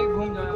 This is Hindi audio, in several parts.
घूम जाए।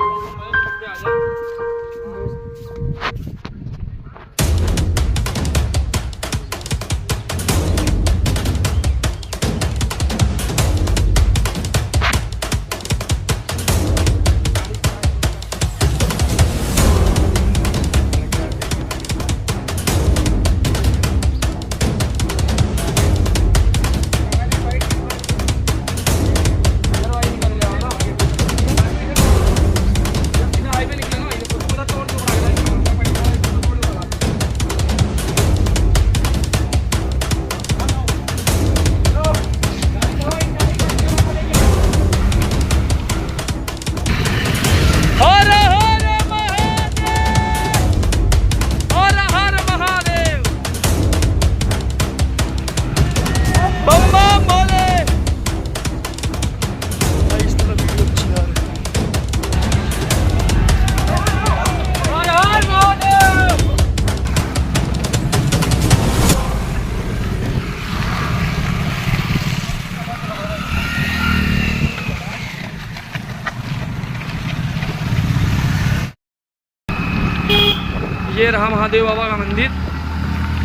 ये रहा महादेव बाबा का मंदिर।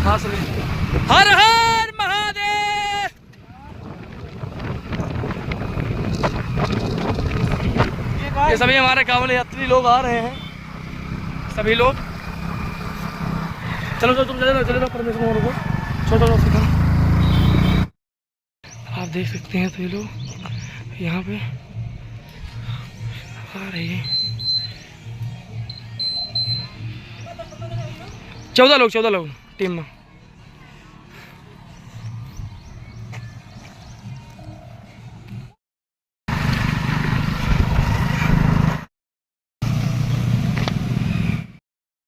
खास हर हर महादेव। ये सभी हमारे कांवड़ यात्री लोग आ रहे हैं, सभी लोग। चलो चलो तुम चलो परमेश्वर को छोटा सिखा। आप देख सकते हैं सभी लोग यहाँ पे आ रहे हैं। 14 लोग टीम में।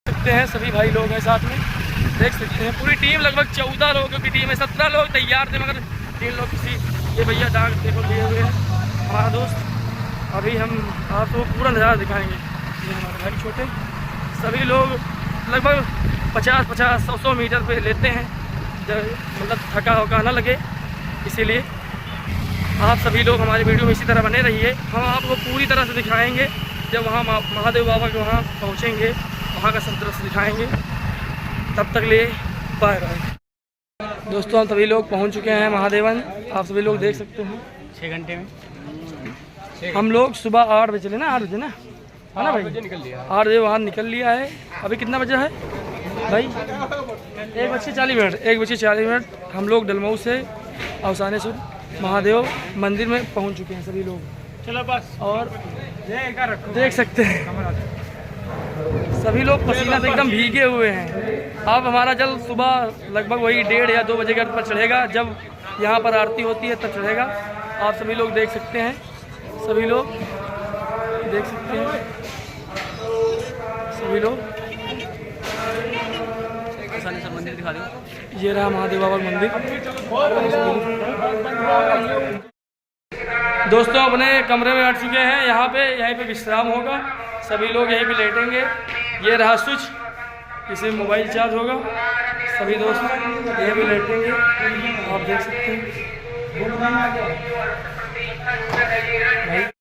सकते हैं सभी भाई लोग हैं साथ में, देख सकते हैं पूरी टीम लगभग 14 लोगों की टीम है। 17 लोग तैयार थे मगर 3 लोग किसी ये भैया डाक देखो लिए हुए हैं हमारा दोस्त। अभी हम आपको पूरा नज़ारा दिखाएंगे। ये हमारे भाई छोटे सभी लोग लगभग 50-100 मीटर पे लेते हैं, जब मतलब थका होका ना लगे, इसीलिए आप सभी लोग हमारी वीडियो में इसी तरह बने रहिए। हम आपको पूरी तरह से दिखाएंगे। जब वहाँ महादेव बाबा के वहाँ पहुँचेंगे वहाँ का सब दृश्य दिखाएंगे। तब तक लिए बाय बाय। दोस्तों हम सभी लोग पहुँच चुके हैं महादेवन। आप सभी लोग देख सकते हैं 6 घंटे में हम लोग सुबह 8 बजे चले ना, 8 बजे ना है ना भाई, 8 बजे वहाँ निकल लिया है। अभी कितना बजा है भाई? 1:40 हम लोग डलमऊ से अवसानेश्वर महादेव मंदिर में पहुंच चुके हैं सभी लोग। चलो बस। और देख सकते हैं सभी लोग पसीना से एकदम भीगे हुए हैं। अब हमारा जल सुबह लगभग वही 1:30 या 2 बजे के पर चढ़ेगा। जब यहाँ पर आरती होती है तब चढ़ेगा। आप सभी लोग देख सकते हैं, सभी लोग देख सकते हैं, सभी लोग। मंदिर दिखा दो। ये रहा महादेव बाबा का मंदिर। दोस्तों अपने कमरे में हट चुके हैं। यहीं पे विश्राम होगा। सभी लोग यहीं पे लेटेंगे। ये रहा स्विच, इसी में मोबाइल चार्ज होगा। सभी दोस्त यहीं पे लेटेंगे, आप देख सकते हैं।